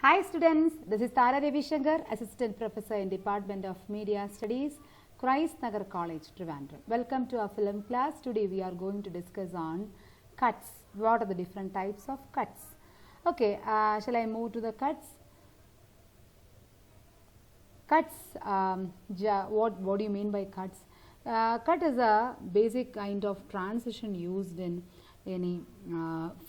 Hi students, this is Tara Ravi Shankar, Assistant Professor in Department of Media Studies, Christ Nagar College, Trivandrum. Welcome to our film class. Today we are going to discuss on cuts. What are the different types of cuts? Okay, shall I move to the cuts? Cuts, what do you mean by cuts? Cut is a basic kind of transition used in any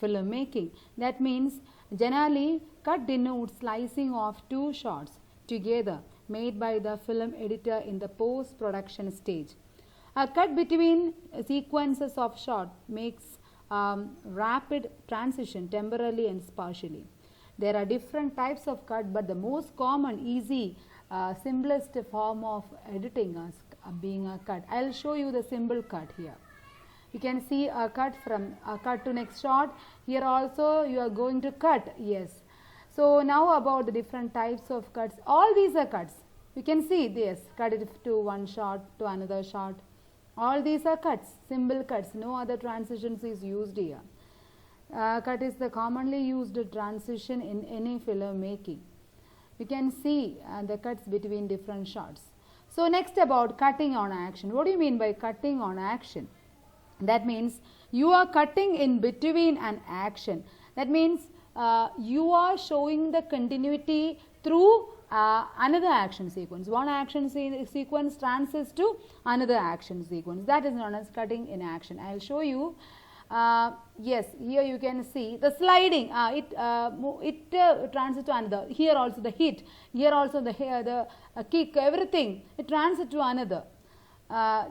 film making. That means generally cut denotes slicing of two shots together made by the film editor in the post production stage. A cut between sequences of shot makes rapid transition temporarily and spatially. There are different types of cut, but the most common, easy, simplest form of editing is being a cut. I will show you the symbol cut here. You can see a cut from a cut to next shot. Here also you are going to cut. Yes. So now about the different types of cuts. All these are cuts. You can see this. Cut it to one shot to another shot. All these are cuts, symbol cuts. No other transitions is used here. Cut is the commonly used transition in any film making. You can see the cuts between different shots. So next about cutting on action. What do you mean by cutting on action? That means you are cutting in between an action. That means you are showing the continuity through another action sequence. One action sequence transits to another action sequence. That is known as cutting in action. I will show you. Yes, here you can see the sliding. It transits to another. Here also the hit. Here also the kick. Everything it transits to another.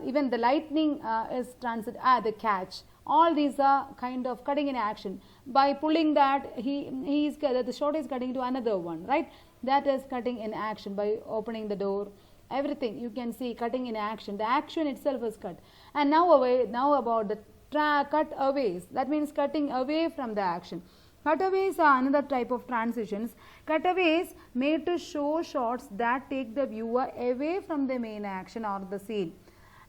Even the lightning is transit, the catch. All these are kind of cutting in action. By pulling that, the shot is cutting to another one, right? That is cutting in action by opening the door. Everything you can see cutting in action. The action itself is cut. And now about the cutaways. That means cutting away from the action. Cutaways are another type of transitions. Cutaways made to show shots that take the viewer away from the main action or the scene.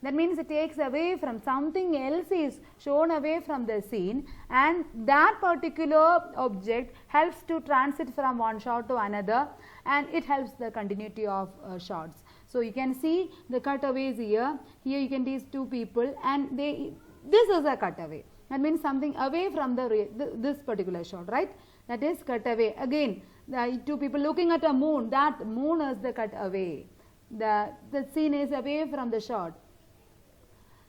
That means it takes away from something else is shown away from the scene, and that particular object helps to transit from one shot to another, and it helps the continuity of shots. So you can see the cutaways here. Here you can see two people, and this is a cutaway. That means something away from this particular shot, right? That is cutaway. Again, the two people looking at a moon. That moon is the cutaway. The scene is away from the shot.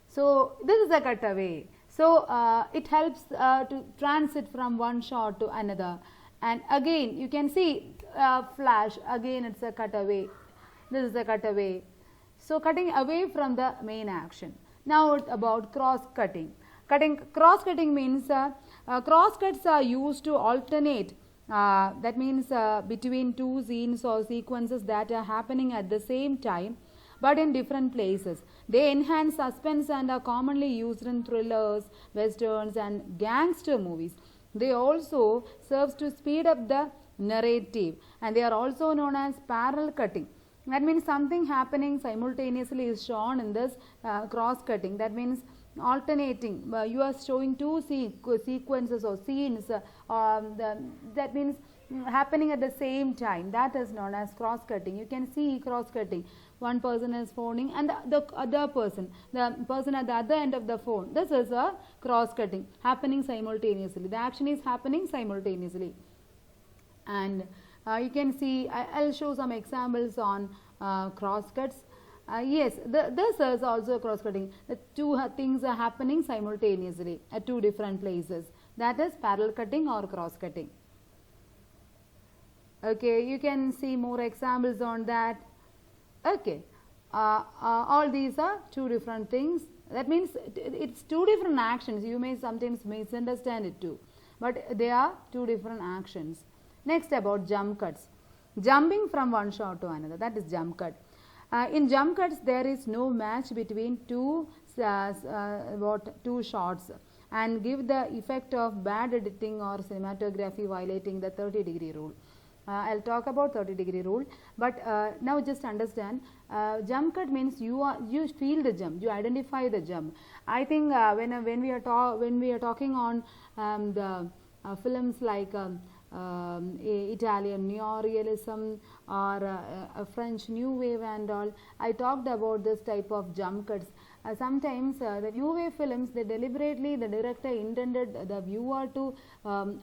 So this is a cutaway. So it helps to transit from one shot to another. And again, you can see flash. Again, it's a cutaway. This is a cutaway. So cutting away from the main action. Now about cross cutting. Cross cutting means cross cuts are used to alternate. That means between two scenes or sequences that are happening at the same time, but in different places. They enhance suspense and are commonly used in thrillers, westerns and gangster movies. They also serve to speed up the narrative, and they are also known as parallel cutting. That means something happening simultaneously is shown in this cross cutting. That means alternating. You are showing two sequences or scenes. That means happening at the same time. That is known as cross cutting. You can see cross cutting. One person is phoning and the other person, the person at the other end of the phone. This is a cross cutting happening simultaneously. The action is happening simultaneously. And you can see, I'll show some examples on cross cuts. Yes, this is also cross cutting. The two things are happening simultaneously at two different places. That is parallel cutting or cross cutting. Okay, you can see more examples on that. Okay, all these are two different things. That means it's two different actions. You may sometimes misunderstand it too, but they are two different actions. Next about jump cuts. Jumping from one shot to another, that is jump cut. In jump cuts, there is no match between two shots and give the effect of bad editing or cinematography violating the 30-degree rule. I'll talk about 30-degree rule, but now just understand, jump cut means you feel the jump, you identify the jump. I think when we are talking on the films like Italian neorealism or a French new wave and all. I talked about this type of jump cuts. Sometimes the new wave films, they deliberately, the director intended the viewer to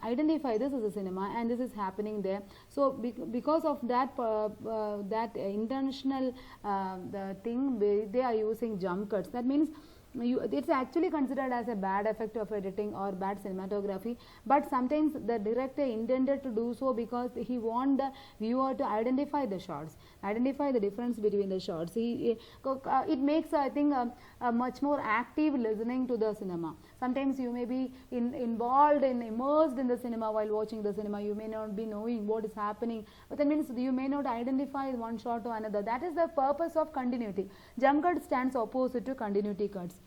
identify this as a cinema, and this is happening there. So because of that that intentional the thing, they are using jump cuts. That means it's actually considered as a bad effect of editing or bad cinematography, but sometimes the director intended to do so because he want the viewer to identify the shots, identify the difference between the shots. It makes, I think, a much more active listening to the cinema. Sometimes you may be involved and immersed in the cinema while watching the cinema. You may not be knowing what is happening, but that means you may not identify one shot to another. That is the purpose of continuity. Jump cut stands opposite to continuity cuts.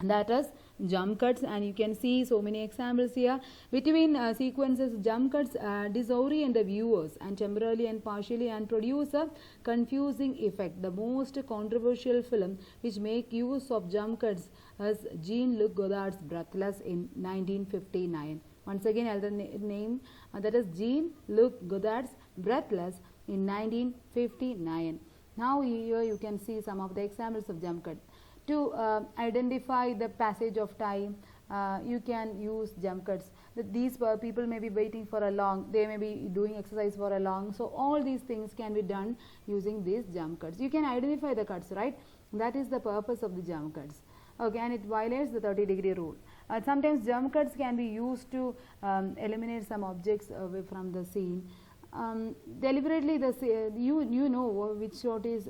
That is jump cuts, and you can see so many examples here. Between sequences, jump cuts disorient the viewers and temporarily and partially and produce a confusing effect. The most controversial film which make use of jump cuts is Jean-Luc Godard's Breathless in 1959. Once again, I'll name that is Jean-Luc Godard's Breathless in 1959. Now here you can see some of the examples of jump cut. To identify the passage of time, you can use jump cuts. These people may be waiting for a long, they may be doing exercise for a long, so all these things can be done using these jump cuts. You can identify the cuts, right? That is the purpose of the jump cuts. Okay, and it violates the 30-degree rule. Sometimes jump cuts can be used to eliminate some objects away from the scene. Deliberately, you know which shot is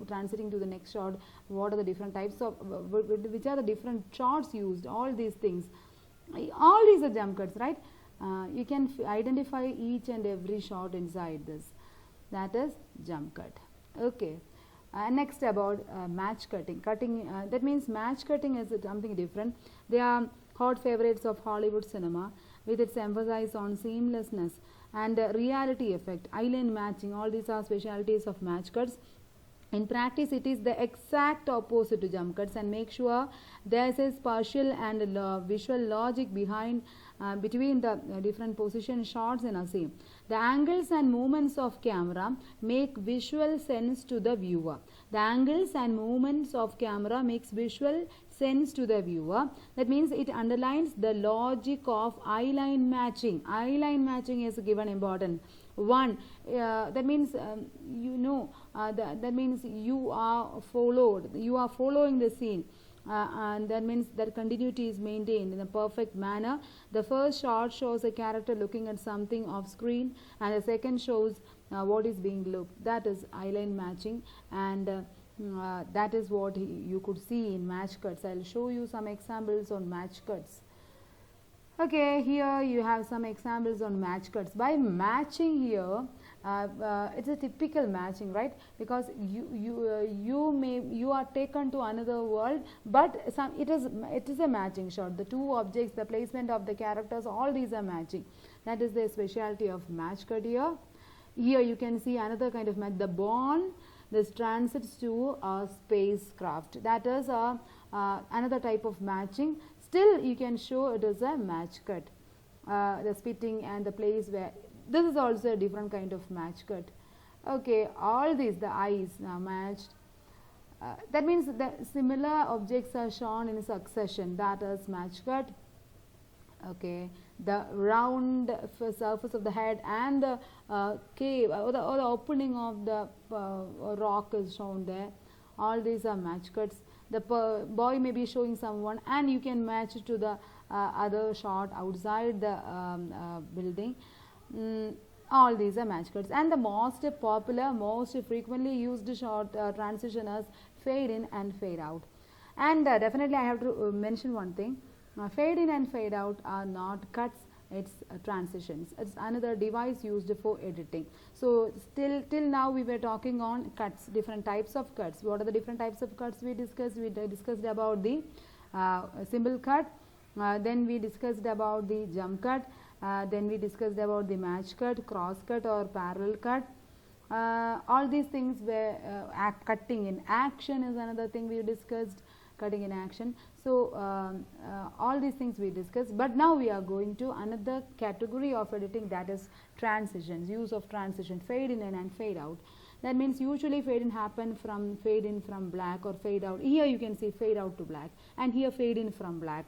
transiting to the next shot, what are the different types of which are the different shots used, all these things, all these are jump cuts, right? You can identify each and every shot inside this. That is jump cut. Okay. Next about match cutting. That means match cutting is something different. They are hot favorites of Hollywood cinema with its emphasis on seamlessness and reality effect, island matching. All these are specialities of match cuts. In practice, it is the exact opposite to jump cuts, and make sure there is a spatial and visual logic between the different position shots in a scene. The angles and movements of camera make visual sense to the viewer. The angles and movements of camera makes visual sense to the viewer. That means it underlines the logic of eye-line matching. Eye-line matching is given important. One, that means that means you are following the scene, and that means that continuity is maintained in a perfect manner. The first shot shows a character looking at something off screen, and the second shows what is being looked. That is eye-line matching, and that is what you could see in match cuts. I'll show you some examples on match cuts. Okay, here you have some examples on match cuts. By matching here, it's a typical matching, right? Because you are taken to another world, but it is a matching shot. The two objects, the placement of the characters, all these are matching. That is the specialty of match cut here. Here you can see another kind of match. The bond, this transits to a spacecraft. That is another type of matching. Still, you can show it is a match cut. The spitting and the place where this is also a different kind of match cut. Okay, all these, the eyes are matched. That means the similar objects are shown in succession. That is match cut. Okay, the round surface of the head and the cave or the opening of the rock is shown there. All these are match cuts. The boy may be showing someone, and you can match it to the other shot outside the building. All these are match cuts. And the most popular, most frequently used shot transition is fade in and fade out. And definitely I have to mention one thing. Fade in and fade out are not cuts, it's transitions. It's another device used for editing. So till now we were talking on cuts, different types of cuts. What are the different types of cuts we discussed? We discussed about the symbol cut, then we discussed about the jump cut, then we discussed about the match cut, cross cut or parallel cut. All these things were cutting in action is another thing we discussed. cutting in action. So all these things we discussed, but now we are going to another category of editing, that is transitions, use of transition, fade in and fade out. That means usually fade in from black or fade out. Here you can see fade out to black, and here fade in from black.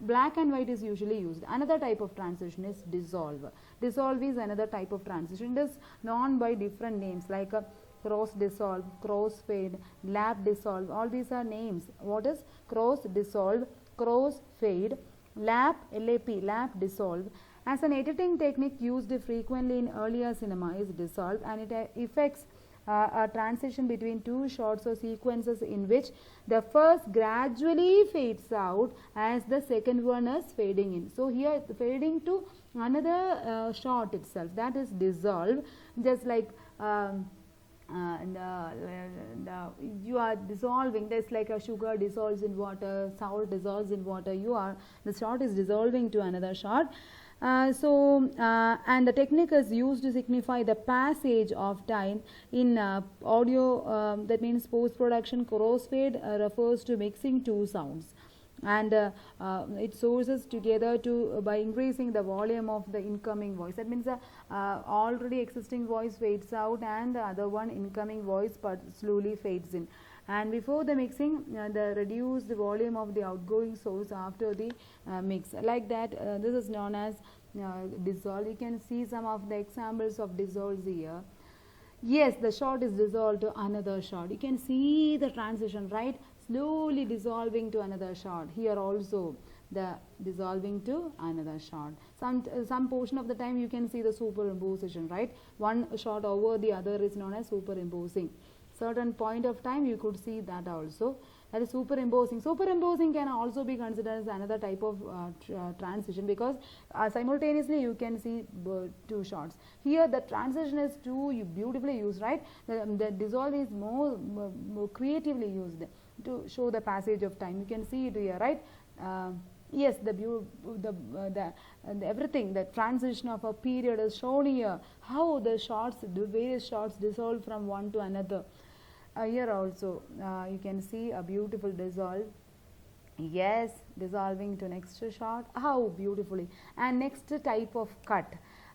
Black and white is usually used. Another type of transition is dissolve. Dissolve is another type of transition. It is known by different names like cross dissolve, cross fade, lap dissolve. All these are names. What is cross dissolve, cross fade, lap, LAP, lap dissolve. As an editing technique used frequently in earlier cinema is dissolve, and it affects a transition between two shots or sequences in which the first gradually fades out as the second one is fading in. So here fading to another shot itself, that is dissolve. Just like you are dissolving, that's like a sugar dissolves in water, salt dissolves in water, the shot is dissolving to another shot. And the technique is used to signify the passage of time in audio. That means post-production. Crossfade refers to mixing two sounds, and it sources together by increasing the volume of the incoming voice. That means the already existing voice fades out, and the other one incoming voice but slowly fades in. And before the mixing, the reduced volume of the outgoing source after the mix. Like that, this is known as dissolve. You can see some of the examples of dissolves here. Yes, the shot is dissolved to another shot. You can see the transition, right? Slowly dissolving to another shot. Here also the dissolving to another shot. Some portion of the time you can see the superimposition, right? One shot over the other is known as superimposing. Certain point of time you could see that also. That is superimposing. Superimposing can also be considered as another type of transition, because simultaneously you can see two shots. Here the transition is too beautifully used, right? The dissolve is more creatively used to show the passage of time. You can see it here, right? Yes, everything, the transition of a period is shown here. How the various shots dissolve from one to another. Here also you can see a beautiful dissolve. Yes, dissolving to next shot. How beautifully. And next type of cut.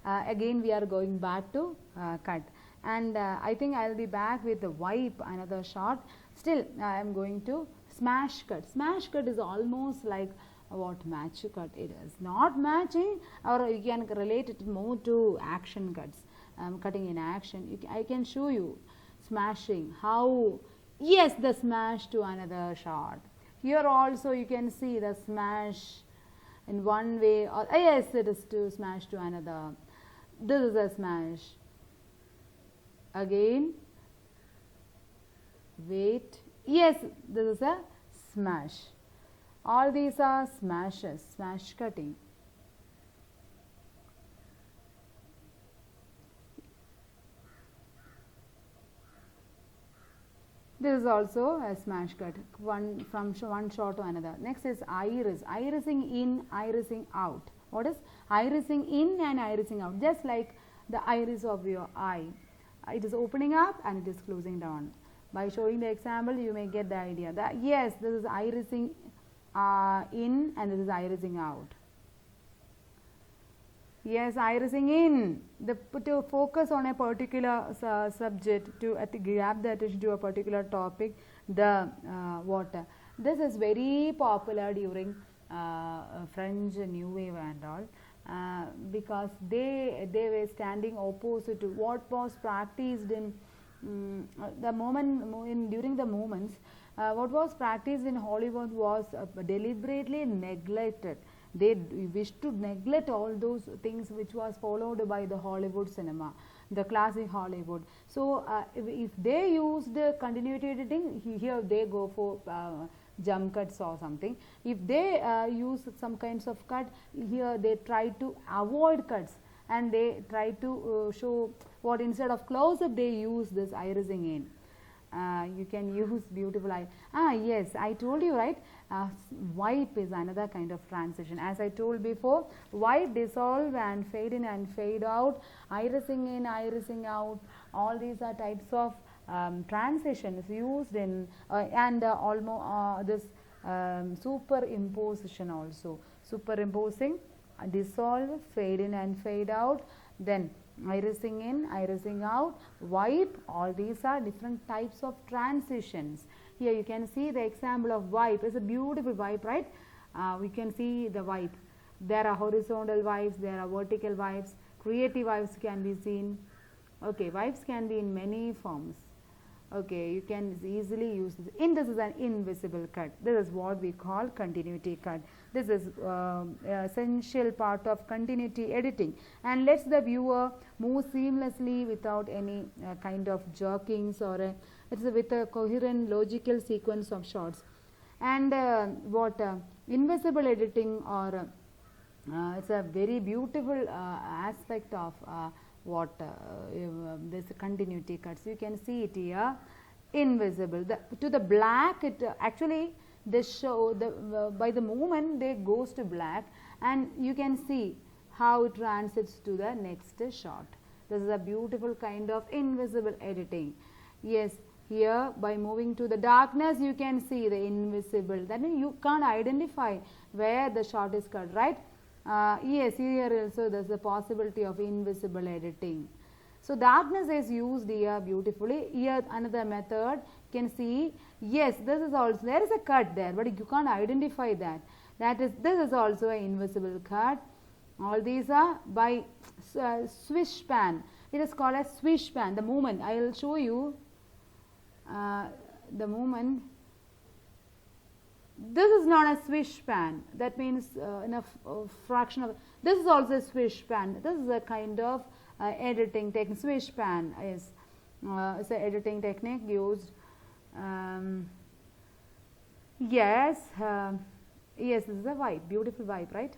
Again we are going back to cut. And I think I will be back with the wipe another shot. Still I am going to smash cut. Smash cut is almost like what match cut. It is not matching, or you can relate it more to action cuts, cutting in action. I can show you smashing. How? Yes, the smash to another shot. Here also you can see the smash in one way, or yes, it is to smash to another. This is a smash. Again, wait. Yes, this is a smash. All these are smashes, smash cutting. This is also a smash cut, from one shot to another. Next is iris. Irising in, irising out. What is irising in and irising out? Just like the iris of your eye. It is opening up and it is closing down. By showing the example, you may get the idea that yes, this is irising in and this is irising out. Yes, irising in, to focus on a particular subject, to grab the attention to a particular topic, this is very popular during French New Wave and all, because they were standing opposite to what was practiced in during the moments. What was practiced in Hollywood was deliberately neglected. They wished to neglect all those things which was followed by the Hollywood cinema, the classic Hollywood. So if they used continuity editing, here they go for jump cuts or something. If they use some kinds of cut, here they try to avoid cuts, and they try to show what, instead of close-up they use this irising in. You can use beautiful yes, I told you, right? Wipe is another kind of transition. As I told before, wipe, dissolve and fade in and fade out, irising in, irising out, all these are types of transitions used in almost this superimposition also. Superimposing, dissolve, fade in and fade out, then irising in, irising out, wipe, all these are different types of transitions. Here you can see the example of wipe. It's a beautiful wipe, right? We can see the wipe. There are horizontal wipes, there are vertical wipes, creative wipes can be seen. Okay, wipes can be in many forms. Okay, you can easily use this. This is an invisible cut. This is what we call continuity cut. This is essential part of continuity editing and lets the viewer move seamlessly without any kind of jerkings or it's with a coherent logical sequence of shots. And invisible editing or it's a very beautiful aspect of this continuity cuts. You can see it here, invisible. To the black, it actually they show by the movement they goes to black, and you can see how it transits to the next shot. This is a beautiful kind of invisible editing. Yes, here by moving to the darkness you can see the invisible. That means you can't identify where the shot is cut, right? Yes, here also there is a possibility of invisible editing. So darkness is used here beautifully. Here another method, you can see, yes, this is also, there is a cut there, but you can't identify that. This is also an invisible cut. All these are by swish pan. It is called as swish pan. The movement, I will show you the movement. This is not a swish pan. That means in a fraction of. This is also a swish pan. This is a kind of editing technique. Swish pan is an editing technique used. Yes, yes, this is a wipe. Beautiful wipe, right?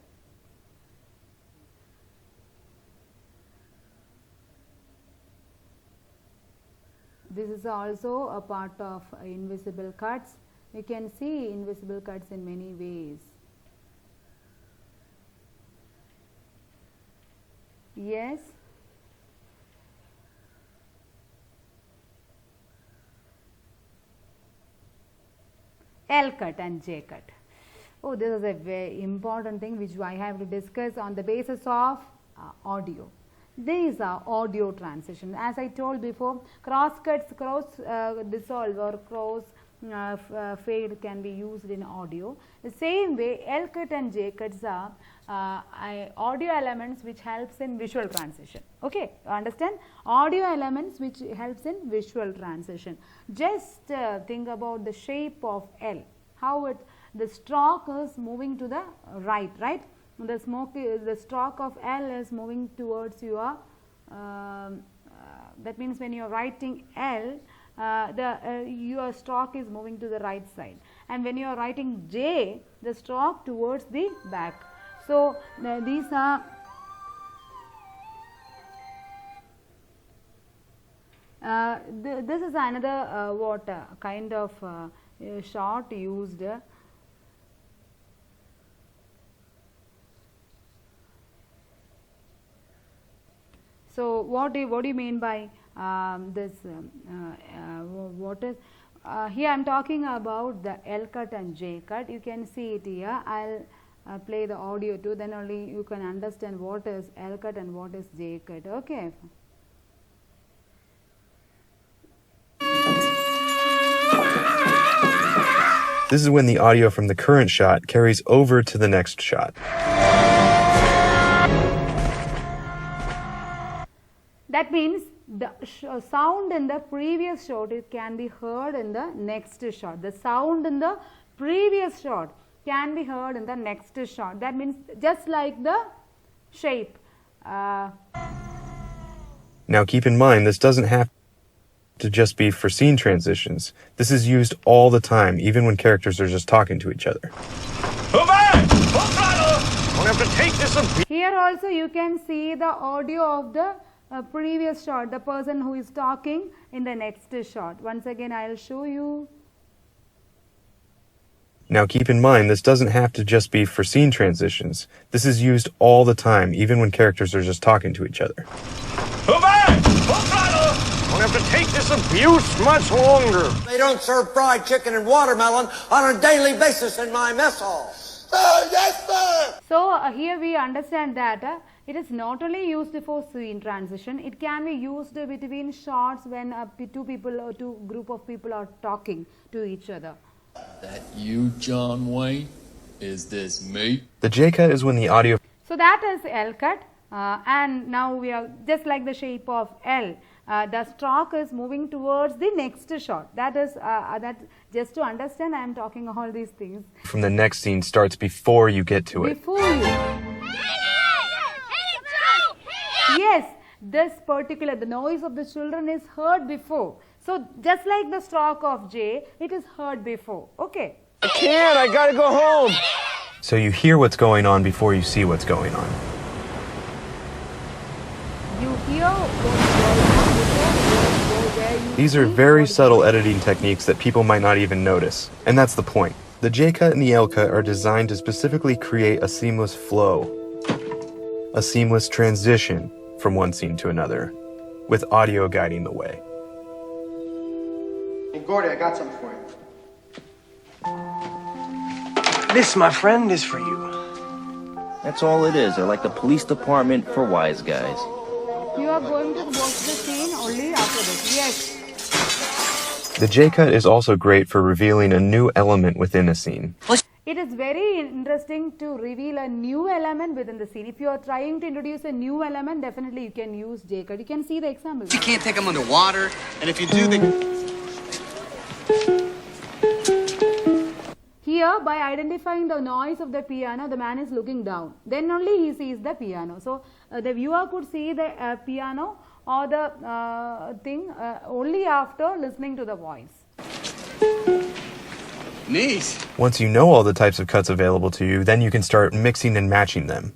This is also a part of invisible cuts. You can see invisible cuts in many ways. Yes. L cut and J cut. Oh, this is a very important thing which I have to discuss on the basis of audio. These are audio transition. As I told before, cross cuts, cross dissolve or cross fade can be used in audio. The same way, L cut and J cuts are audio elements which helps in visual transition. Okay, understand? Audio elements which helps in visual transition. Just think about the shape of L, how the stroke is moving to the right, right? The stroke of L is moving towards your, that means when you are writing L, your stroke is moving to the right side, and when you are writing J, the stroke towards the back. So these are this is another kind of shot used. So what do you mean by this? What is here? I am talking about the L cut and J cut. You can see it here. I'll play the audio too. Then only you can understand what is L cut and what is J cut. Okay. This is when the audio from the current shot carries over to the next shot. That means the sound in the previous shot it can be heard in the next shot. The sound in the previous shot can be heard in the next shot. That means just like the shape. Now keep in mind, this doesn't have to just be for scene transitions. This is used all the time, even when characters are just talking to each other. Move back! Full throttle! We'll have to take this a Here also you can see the audio of the previous shot, the person who is talking in the next shot. Once again I will show you. Now keep in mind, this doesn't have to just be for scene transitions. This is used all the time, even when characters are just talking to each other. Move back! Full throttle! We'll have have to take this abuse much longer. They don't serve fried chicken and watermelon on a daily basis in my mess hall. Yes, sir! So here we understand that it is not only used for scene transition, it can be used between shots when two people or two group of people are talking to each other. That you, John Wayne? Is this me? The J-cut is when the audio So that is L cut, and now we are just like the shape of L. The stroke is moving towards the next shot. That is that just to understand. I am talking all these things from the next scene starts before you get to it. before you. Yes, this particular the noise of the children is heard before. So just like the stroke of J, it is heard before. Okay. I can't. I gotta go home. So you hear what's going on before you see what's going on. You hear what's going on before where you These are see very what is subtle going on. editing techniques that people might not even notice. And that's the point. The J-cut and the L-cut are designed to specifically create a seamless flow, a seamless transition from one scene to another, with audio guiding the way. Hey, Gordy, I got something for you. This, my friend, is for you. That's all it is. They're like the police department for wise guys. You are going to watch the scene only after this. Yes. The J-cut is also great for revealing a new element within a scene. It is very interesting to reveal a new element within the scene. If you are trying to introduce a new element, definitely you can use J-cut. You can see the example. You can't take them underwater, and if you do, Here, by identifying the noise of the piano, the man is looking down. Then only he sees the piano. So, the viewer could see the piano or the thing only after listening to the voice. Neat. Once you know all the types of cuts available to you, then you can start mixing and matching them.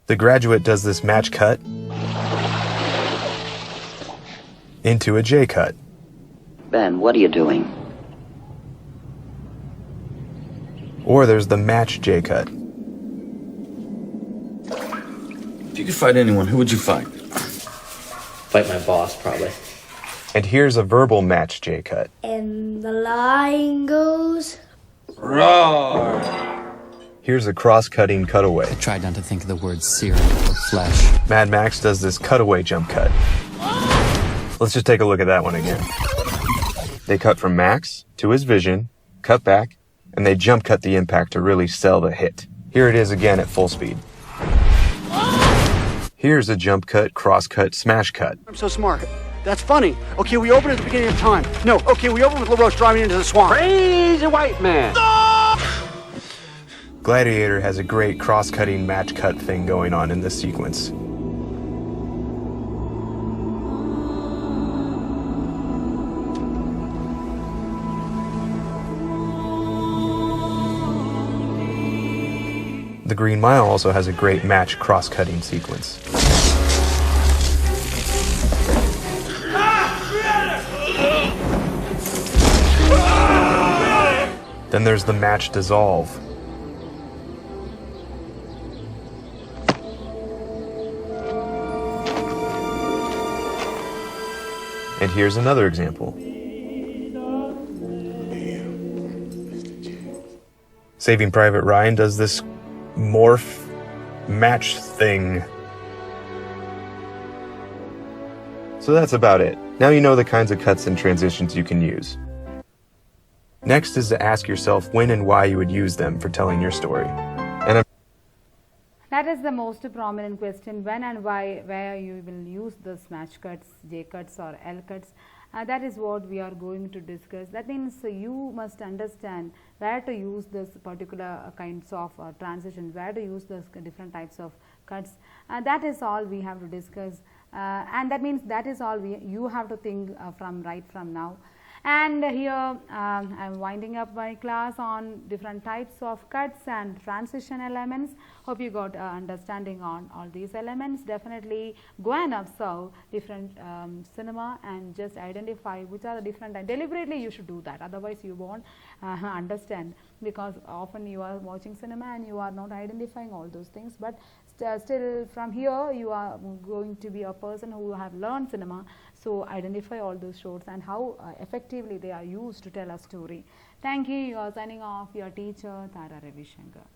The Graduate does this match cut into a J cut. Ben, what are you doing? Or there's the match J cut. If you could fight anyone, who would you fight? Fight my boss, probably. And here's a verbal match J cut. And the line goes. Roar! Here's a cross-cutting cutaway. I tried not to think of the word cereal or flesh. Mad Max does this cutaway jump cut. Let's just take a look at that one again. They cut from Max to his vision, cut back, and they jump cut the impact to really sell the hit. Here it is again at full speed. Here's a jump cut, cross cut, smash cut. I'm so smart. That's funny. Okay, we open at the beginning of time. No, okay, we open with LaRoche driving into the swamp. Crazy white man. Gladiator has a great cross-cutting match cut thing going on in this sequence. The Green Mile also has a great match cross-cutting sequence. Then there's the match dissolve. And here's another example. Saving Private Ryan does this morph match thing. So that's about it. Now you know the kinds of cuts and transitions you can use. Next is to ask yourself when and why you would use them for telling your story. And That is the most prominent question, when and why, where you will use the smash cuts, J cuts or L cuts. That is what we are going to discuss. That means you must understand where to use this particular kinds of transitions, where to use those different types of cuts. That is all we have to discuss, and that means that is all you have to think from right from now. And here I'm winding up my class on different types of cuts and transition elements. Hope you got understanding on all these elements. Definitely go and observe different cinema and just identify which are the different, and deliberately you should do that, otherwise you won't understand, because often you are watching cinema and you are not identifying all those things. But still from here you are going to be a person who have learned cinema, so identify all those shots and how effectively they are used to tell a story. Thank you. You are signing off, your teacher Tara Ravi Shankar.